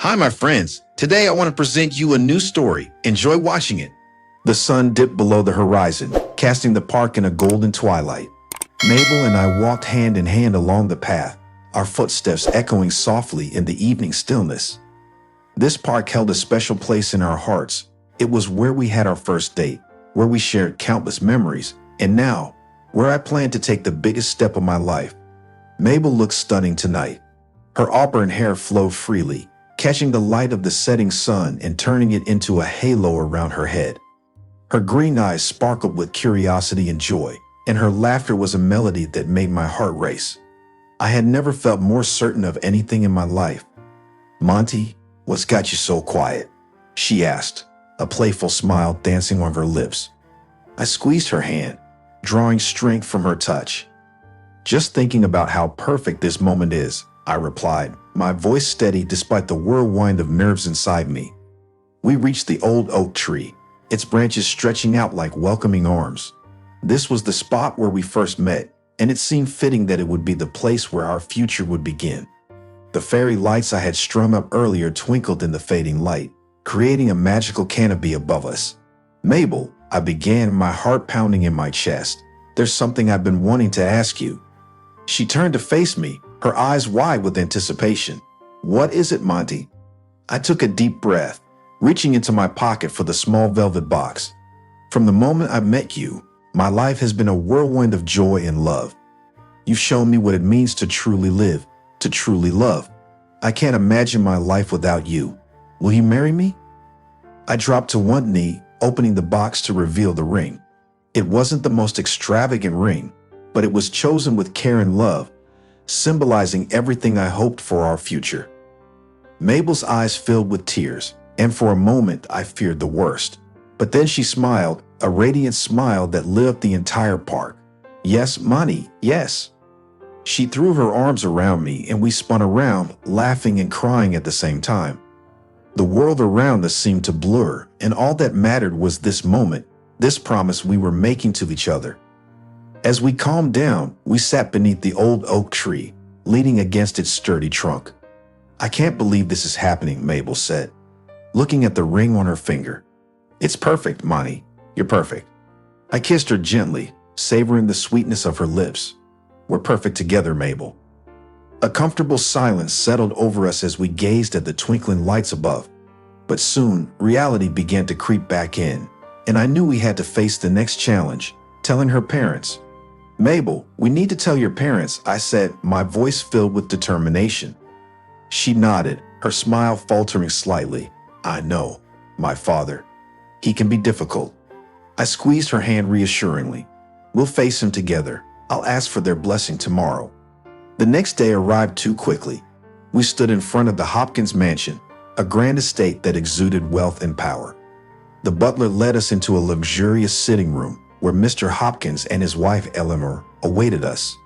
Hi, my friends. Today I want to present you a new story. Enjoy watching it. The sun dipped below the horizon, casting the park in a golden twilight. Mabel and I walked hand in hand along the path, our footsteps echoing softly in the evening stillness. This park held a special place in our hearts. It was where we had our first date, where we shared countless memories, and now, where I plan to take the biggest step of my life. Mabel looked stunning tonight. Her auburn hair flowed freely, catching the light of the setting sun and turning it into a halo around her head. Her green eyes sparkled with curiosity and joy, and her laughter was a melody that made my heart race. I had never felt more certain of anything in my life. "Monty, what's got you so quiet?" she asked, a playful smile dancing on her lips. I squeezed her hand, drawing strength from her touch. "Just thinking about how perfect this moment is," I replied, my voice steady despite the whirlwind of nerves inside me. We reached the old oak tree, its branches stretching out like welcoming arms. This was the spot where we first met, and it seemed fitting that it would be the place where our future would begin. The fairy lights I had strung up earlier twinkled in the fading light, creating a magical canopy above us. "Mabel," I began, my heart pounding in my chest, "there's something I've been wanting to ask you." She turned to face me, her eyes wide with anticipation. "What is it, Monty?" I took a deep breath, reaching into my pocket for the small velvet box. "From the moment I met you, my life has been a whirlwind of joy and love. You've shown me what it means to truly live, to truly love. I can't imagine my life without you. Will you marry me?" I dropped to one knee, opening the box to reveal the ring. It wasn't the most extravagant ring, but it was chosen with care and love, symbolizing everything I hoped for our future. Mabel's eyes filled with tears, and for a moment I feared the worst. But then she smiled, a radiant smile that lit up the entire park. "Yes, Monty, yes." She threw her arms around me and we spun around, laughing and crying at the same time. The world around us seemed to blur, and all that mattered was this moment, this promise we were making to each other. As we calmed down, we sat beneath the old oak tree, leaning against its sturdy trunk. "I can't believe this is happening," Mabel said, looking at the ring on her finger. "It's perfect, Monty. You're perfect." I kissed her gently, savoring the sweetness of her lips. "We're perfect together, Mabel." A comfortable silence settled over us as we gazed at the twinkling lights above. But soon, reality began to creep back in, and I knew we had to face the next challenge, telling her parents. "Mabel, we need to tell your parents," I said, my voice filled with determination. She nodded, her smile faltering slightly. "I know, my father. He can be difficult." I squeezed her hand reassuringly. "We'll face him together. I'll ask for their blessing tomorrow." The next day arrived too quickly. We stood in front of the Hopkins mansion, a grand estate that exuded wealth and power. The butler led us into a luxurious sitting room where Mr. Hopkins and his wife Eleanor awaited us.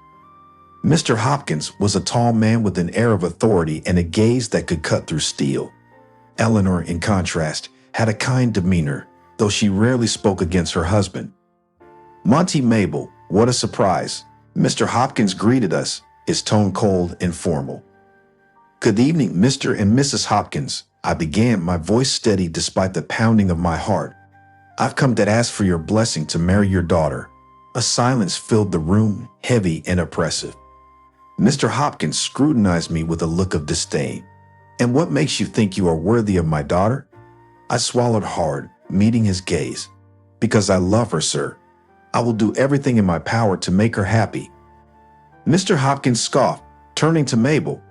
Mr. Hopkins was a tall man with an air of authority and a gaze that could cut through steel. Eleanor, in contrast, had a kind demeanor, though she rarely spoke against her husband. "Monty, Mabel, what a surprise." Mr. Hopkins greeted us, his tone cold and formal. "Good evening, Mr. and Mrs. Hopkins," I began, my voice steady despite the pounding of my heart. "I've come to ask for your blessing to marry your daughter." A silence filled the room, heavy and oppressive. Mr. Hopkins scrutinized me with a look of disdain. "And what makes you think you are worthy of my daughter?" I swallowed hard, meeting his gaze. "Because I love her, sir. I will do everything in my power to make her happy." Mr. Hopkins scoffed, turning to Mabel.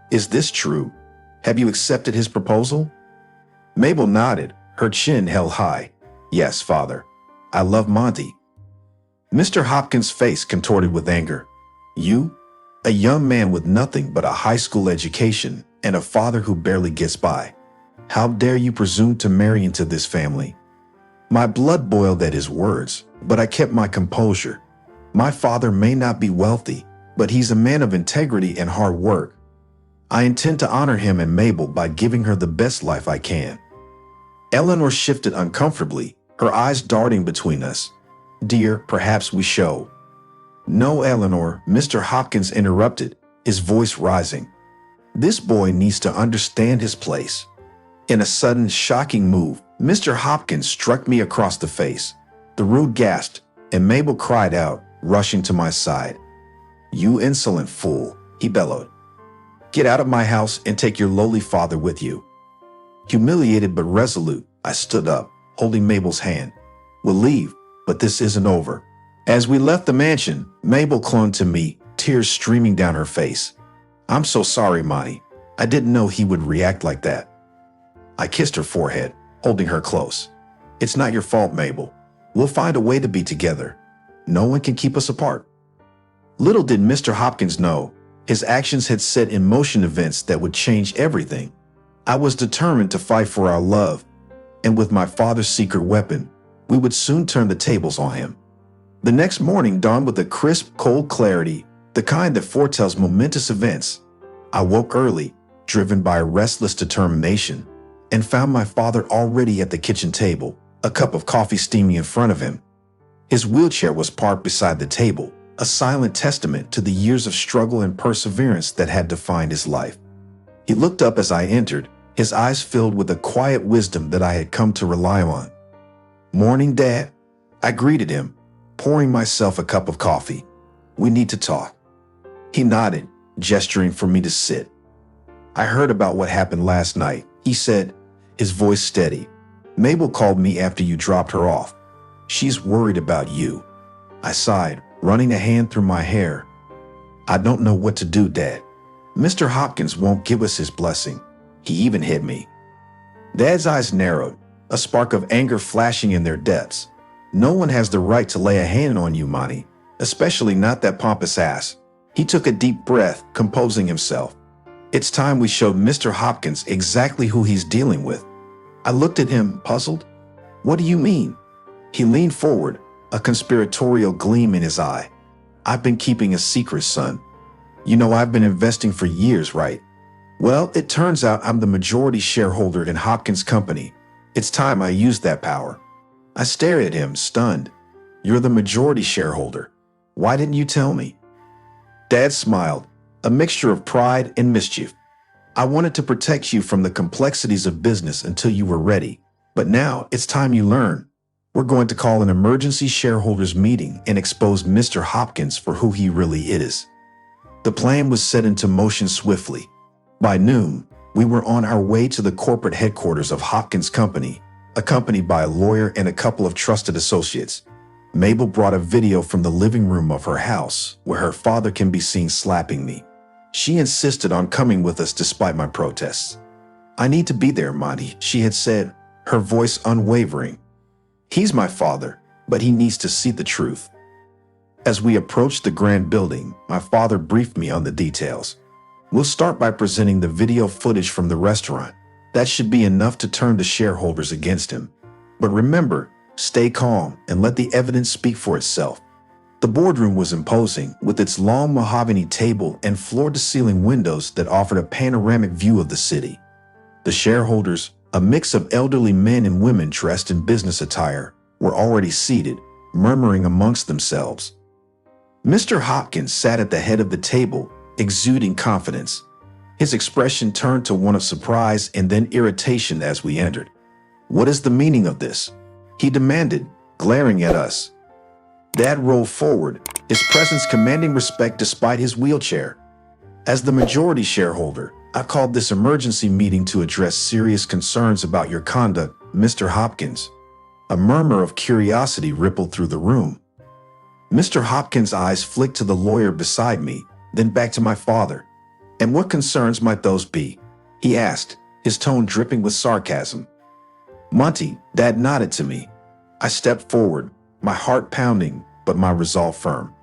"Is this true? Have you accepted his proposal?" Mabel nodded, her chin held high. "Yes, father. I love Monty." Mr. Hopkins' face contorted with anger. "You? A young man with nothing but a high school education and a father who barely gets by. How dare you presume to marry into this family?" My blood boiled at his words, but I kept my composure. My father may not be wealthy, but he's a man of integrity and hard work. I intend to honor him and Mabel by giving her the best life I can. Eleanor shifted uncomfortably, her eyes darting between us. "Dear, perhaps we show." "No, Eleanor," Mr. Hopkins interrupted, his voice rising. This boy needs to understand his place. In a sudden, shocking move, Mr. Hopkins struck me across the face. The rude gasped, and Mabel cried out, rushing to my side. "You insolent fool," he bellowed. "Get out of my house and take your lowly father with you." Humiliated but resolute, I stood up, holding Mabel's hand. "We'll leave, but this isn't over." As we left the mansion, Mabel clung to me, tears streaming down her face. "I'm so sorry, Monty. I didn't know he would react like that." I kissed her forehead, holding her close. "It's not your fault, Mabel. We'll find a way to be together. No one can keep us apart." Little did Mr. Hopkins know, his actions had set in motion events that would change everything. I was determined to fight for our love, and with my father's secret weapon, we would soon turn the tables on him. The next morning dawned with a crisp, cold clarity, the kind that foretells momentous events. I woke early, driven by a restless determination, and found my father already at the kitchen table, a cup of coffee steaming in front of him. His wheelchair was parked beside the table, a silent testament to the years of struggle and perseverance that had defined his life. He looked up as I entered, his eyes filled with a quiet wisdom that I had come to rely on. "Morning, Dad," I greeted him, pouring myself a cup of coffee. "We need to talk." He nodded, gesturing for me to sit. "I heard about what happened last night," he said, his voice steady. "Mabel called me after you dropped her off. She's worried about you." I sighed, running a hand through my hair. "I don't know what to do, Dad. Mr. Hopkins won't give us his blessing. He even hit me." Dad's eyes narrowed, a spark of anger flashing in their depths. "No one has the right to lay a hand on you, Monty, especially not that pompous ass." He took a deep breath, composing himself. "It's time we showed Mr. Hopkins exactly who he's dealing with." I looked at him, puzzled. "What do you mean?" He leaned forward, a conspiratorial gleam in his eye. "I've been keeping a secret, son. You know I've been investing for years, right? Well, it turns out I'm the majority shareholder in Hopkins' company. It's time I used that power." I stared at him, stunned. "You're the majority shareholder. Why didn't you tell me?" Dad smiled, a mixture of pride and mischief. "I wanted to protect you from the complexities of business until you were ready. But now it's time you learn. We're going to call an emergency shareholders meeting and expose Mr. Hopkins for who he really is." The plan was set into motion swiftly. By noon, we were on our way to the corporate headquarters of Hopkins' company, accompanied by a lawyer and a couple of trusted associates. Mabel brought a video from the living room of her house, where her father can be seen slapping me. She insisted on coming with us despite my protests. "I need to be there, Monty," she had said, her voice unwavering. "He's my father, but he needs to see the truth." As we approached the grand building, my father briefed me on the details. "We'll start by presenting the video footage from the restaurant. That should be enough to turn the shareholders against him. But remember, stay calm and let the evidence speak for itself." The boardroom was imposing, with its long mahogany table and floor-to-ceiling windows that offered a panoramic view of the city. The shareholders, a mix of elderly men and women dressed in business attire, were already seated, murmuring amongst themselves. Mr. Hopkins sat at the head of the table, exuding confidence. His expression turned to one of surprise and then irritation as we entered. "What is the meaning of this?" he demanded, glaring at us. Dad rolled forward, his presence commanding respect despite his wheelchair. "As the majority shareholder, I called this emergency meeting to address serious concerns about your conduct, Mr. Hopkins." A murmur of curiosity rippled through the room. Mr. Hopkins' eyes flicked to the lawyer beside me, then back to my father. "And what concerns might those be?" he asked, his tone dripping with sarcasm. "Monty," Dad nodded to me. I stepped forward, my heart pounding, but my resolve firm.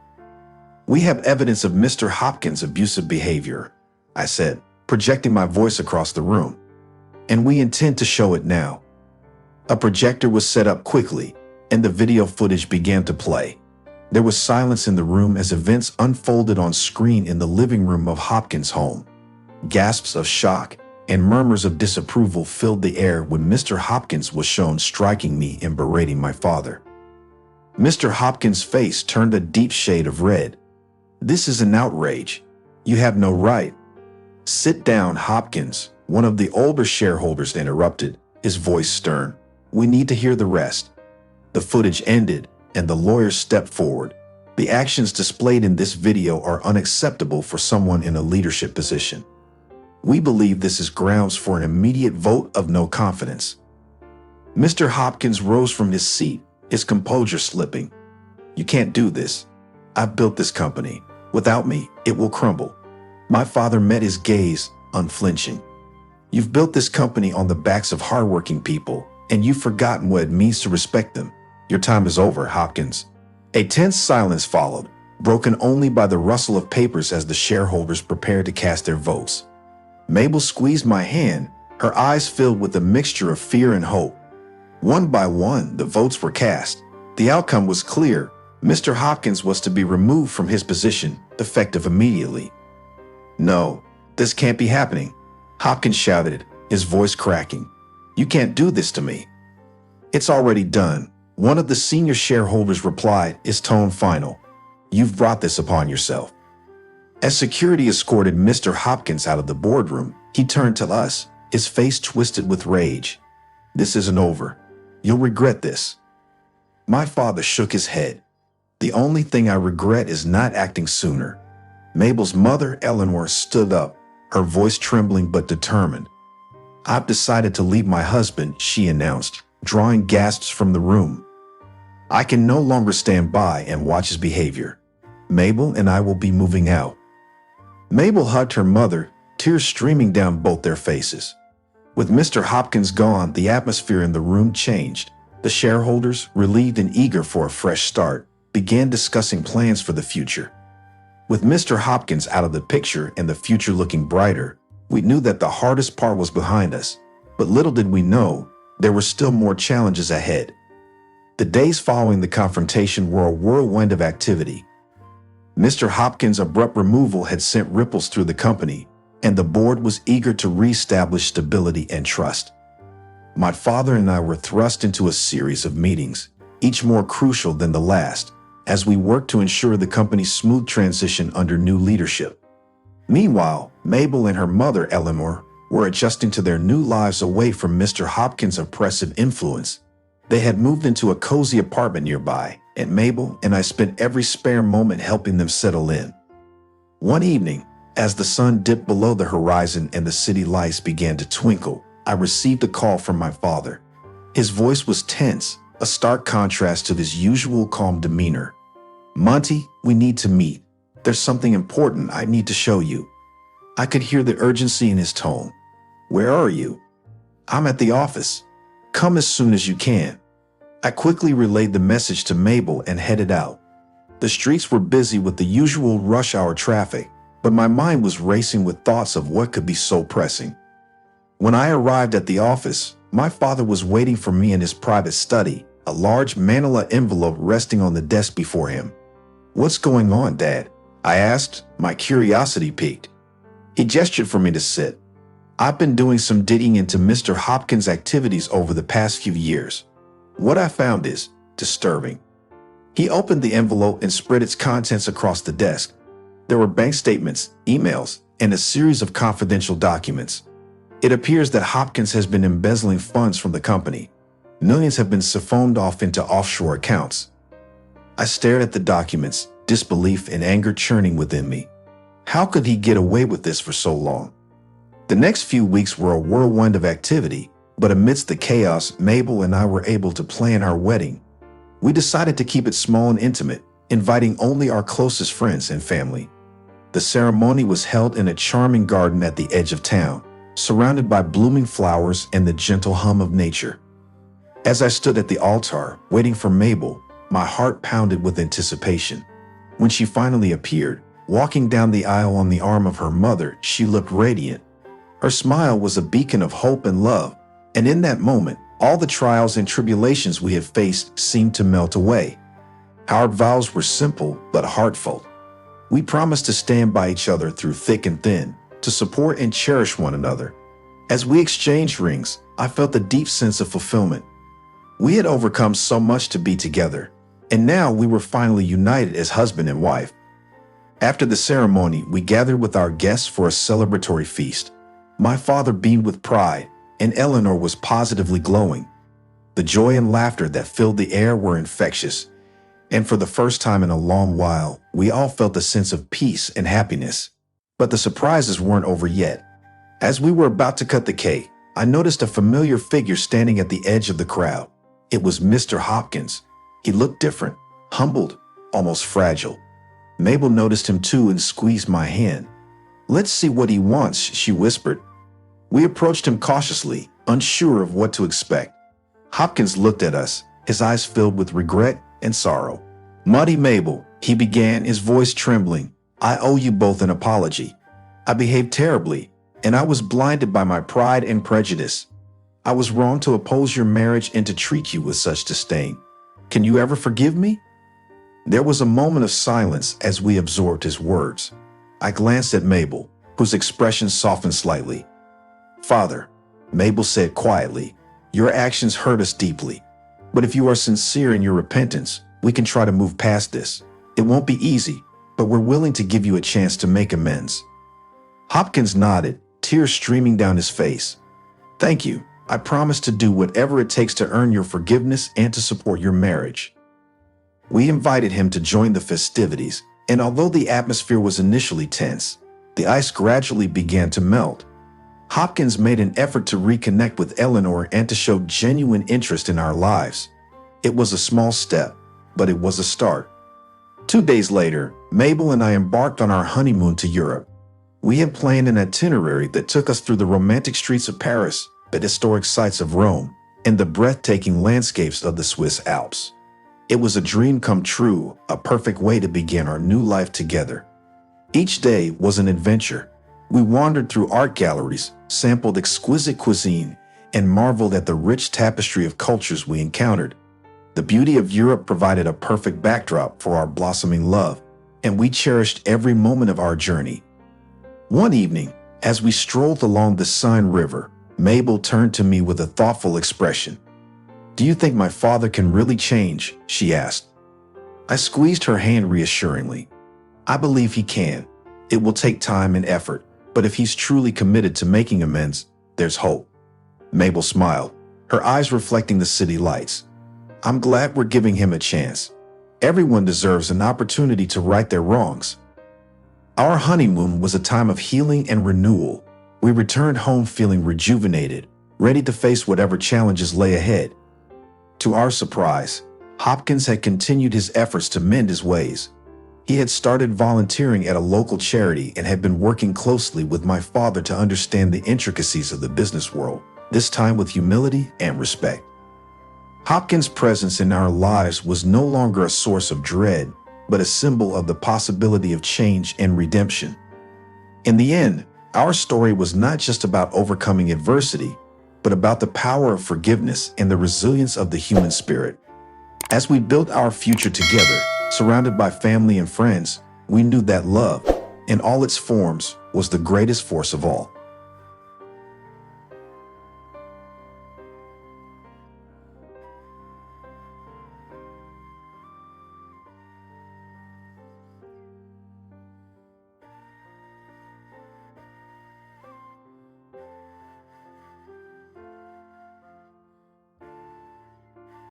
"We have evidence of Mr. Hopkins' abusive behavior," I said, projecting my voice across the room. "And we intend to show it now." A projector was set up quickly, and the video footage began to play. There was silence in the room as events unfolded on screen in the living room of Hopkins' home. Gasps of shock and murmurs of disapproval filled the air when Mr. Hopkins was shown striking me and berating my father. Mr. Hopkins' face turned a deep shade of red. "This is an outrage. You have no right." "Sit down, Hopkins," one of the older shareholders interrupted, his voice stern. "We need to hear the rest." The footage ended, and the lawyers stepped forward. "The actions displayed in this video are unacceptable for someone in a leadership position. We believe this is grounds for an immediate vote of no confidence." Mr. Hopkins rose from his seat, his composure slipping. "You can't do this. I've built this company. Without me, it will crumble." My father met his gaze, unflinching. "You've built this company on the backs of hardworking people, and you've forgotten what it means to respect them. Your time is over, Hopkins." A tense silence followed, broken only by the rustle of papers as the shareholders prepared to cast their votes. Mabel squeezed my hand, her eyes filled with a mixture of fear and hope. One by one, the votes were cast. The outcome was clear. Mr. Hopkins was to be removed from his position, effective immediately. "No, this can't be happening," Hopkins shouted, his voice cracking. "You can't do this to me." "It's already done," one of the senior shareholders replied, his tone final. "You've brought this upon yourself." As security escorted Mr. Hopkins out of the boardroom, he turned to us, his face twisted with rage. "This isn't over. You'll regret this." My father shook his head. "The only thing I regret is not acting sooner." Mabel's mother, Eleanor, stood up, her voice trembling but determined. "I've decided to leave my husband," she announced, drawing gasps from the room. "I can no longer stand by and watch his behavior. Mabel and I will be moving out." Mabel hugged her mother, tears streaming down both their faces. With Mr. Hopkins gone, the atmosphere in the room changed. The shareholders, relieved and eager for a fresh start, began discussing plans for the future. With Mr. Hopkins out of the picture and the future looking brighter, we knew that the hardest part was behind us, but little did we know, there were still more challenges ahead. The days following the confrontation were a whirlwind of activity. Mr. Hopkins' abrupt removal had sent ripples through the company, and the board was eager to reestablish stability and trust. My father and I were thrust into a series of meetings, each more crucial than the last, as we worked to ensure the company's smooth transition under new leadership. Meanwhile, Mabel and her mother, Eleanor, were adjusting to their new lives away from Mr. Hopkins' oppressive influence. They had moved into a cozy apartment nearby, and Mabel and I spent every spare moment helping them settle in. One evening, as the sun dipped below the horizon and the city lights began to twinkle, I received a call from my father. His voice was tense, a stark contrast to his usual calm demeanor. "Monty, we need to meet. There's something important I need to show you." I could hear the urgency in his tone. "Where are you?" "I'm at the office. Come as soon as you can." I quickly relayed the message to Mabel and headed out. The streets were busy with the usual rush hour traffic, but my mind was racing with thoughts of what could be so pressing. When I arrived at the office, my father was waiting for me in his private study, a large manila envelope resting on the desk before him. "What's going on, Dad?" I asked, my curiosity piqued. He gestured for me to sit. "I've been doing some digging into Mr. Hopkins' activities over the past few years. What I found is disturbing." He opened the envelope and spread its contents across the desk. There were bank statements, emails, and a series of confidential documents. It appears that Hopkins has been embezzling funds from the company. Millions have been siphoned off into offshore accounts. I stared at the documents, disbelief and anger churning within me. How could he get away with this for so long? The next few weeks were a whirlwind of activity, but amidst the chaos, Mabel and I were able to plan our wedding. We decided to keep it small and intimate, inviting only our closest friends and family. The ceremony was held in a charming garden at the edge of town, surrounded by blooming flowers and the gentle hum of nature. As I stood at the altar, waiting for Mabel, my heart pounded with anticipation. When she finally appeared, walking down the aisle on the arm of her mother, she looked radiant. Her smile was a beacon of hope and love, and in that moment, all the trials and tribulations we had faced seemed to melt away. Our vows were simple but heartfelt. We promised to stand by each other through thick and thin, to support and cherish one another. As we exchanged rings, I felt a deep sense of fulfillment. We had overcome so much to be together, and now we were finally united as husband and wife. After the ceremony, we gathered with our guests for a celebratory feast. My father beamed with pride, and Eleanor was positively glowing. The joy and laughter that filled the air were infectious, and for the first time in a long while, we all felt a sense of peace and happiness. But the surprises weren't over yet. As we were about to cut the cake, I noticed a familiar figure standing at the edge of the crowd. It was Mr. Hopkins. He looked different, humbled, almost fragile. Mabel noticed him too and squeezed my hand. "Let's see what he wants," she whispered. We approached him cautiously, unsure of what to expect. Hopkins looked at us, his eyes filled with regret and sorrow. "Muddy Mabel," he began, his voice trembling, "I owe you both an apology. I behaved terribly, and I was blinded by my pride and prejudice. I was wrong to oppose your marriage and to treat you with such disdain. Can you ever forgive me?" There was a moment of silence as we absorbed his words. I glanced at Mabel, whose expression softened slightly. "Father," Mabel said quietly, "your actions hurt us deeply. But if you are sincere in your repentance, we can try to move past this. It won't be easy, but we're willing to give you a chance to make amends." Hopkins nodded, tears streaming down his face. "Thank you. I promise to do whatever it takes to earn your forgiveness and to support your marriage." We invited him to join the festivities, and although the atmosphere was initially tense, the ice gradually began to melt. Hopkins made an effort to reconnect with Eleanor and to show genuine interest in our lives. It was a small step, but it was a start. 2 days later, Mabel and I embarked on our honeymoon to Europe. We had planned an itinerary that took us through the romantic streets of Paris, the historic sights of Rome, and the breathtaking landscapes of the Swiss Alps. It was a dream come true, a perfect way to begin our new life together. Each day was an adventure. We wandered through art galleries, sampled exquisite cuisine, and marveled at the rich tapestry of cultures we encountered. The beauty of Europe provided a perfect backdrop for our blossoming love, and we cherished every moment of our journey. One evening, as we strolled along the Seine River, Mabel turned to me with a thoughtful expression. "Do you think my father can really change?" she asked. I squeezed her hand reassuringly. "I believe he can. It will take time and effort, but if he's truly committed to making amends, there's hope." Mabel smiled, her eyes reflecting the city lights. "I'm glad we're giving him a chance. Everyone deserves an opportunity to right their wrongs." Our honeymoon was a time of healing and renewal. We returned home feeling rejuvenated, ready to face whatever challenges lay ahead. To our surprise, Hopkins had continued his efforts to mend his ways. He had started volunteering at a local charity and had been working closely with my father to understand the intricacies of the business world, this time with humility and respect. Hopkins' presence in our lives was no longer a source of dread, but a symbol of the possibility of change and redemption. In the end, our story was not just about overcoming adversity, but about the power of forgiveness and the resilience of the human spirit. As we built our future together, surrounded by family and friends, we knew that love, in all its forms, was the greatest force of all.